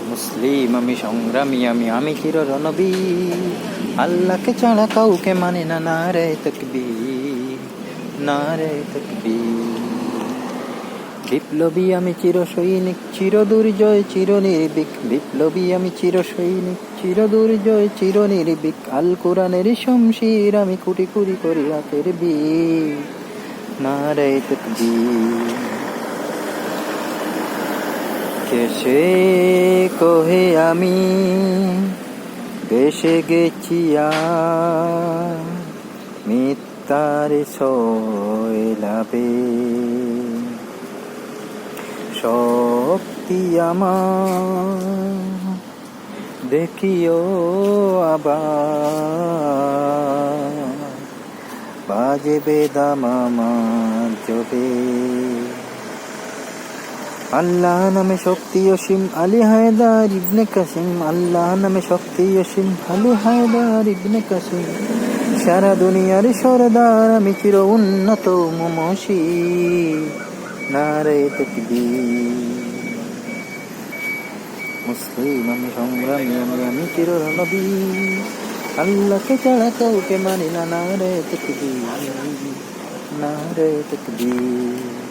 মুসলিম আমি, সংগ্রামী আমি, আমি চির রণবীর, আল্লাহকে ছাড়া কাউকে মানে না, নারে তাকবীর, নারে তাকবীর। বিপ্লবী আমি চির সৈনিক, চির দুর্জয় চির নির্ভীক, বিপ্লবী আমি চির সৈনিক, চির দুর্জয় চির নির্ভীক, আল কোরআনের শমশির আমি, কুটি কুটি করি রাতের বীর, নারে তাকবীর। কেসে কহে আমি দেশে গেছি আর, মিথ্যার সয়লাবে, শক্তি আমার দেখিও আবার, বাজবে দাম আমার জবে। আল্লাহ নামে শক্তি অসীম, আলী হায়দার ইবনে কাসিম, আল্লাহ নামে শক্তি অসীম, আলী হায়দার ইবনে কাসিম, সারা দুনিয়ার সরদার আমি, চির উন্নত মমশি, নারে তাকবীর। মুসলিম আমি, সংগ্রামী আমি, আমি চির রণবীর, আল্লাহকে ছাড়া কাউকে মানি না, নারে তাকবীর, নারে তাকবীর।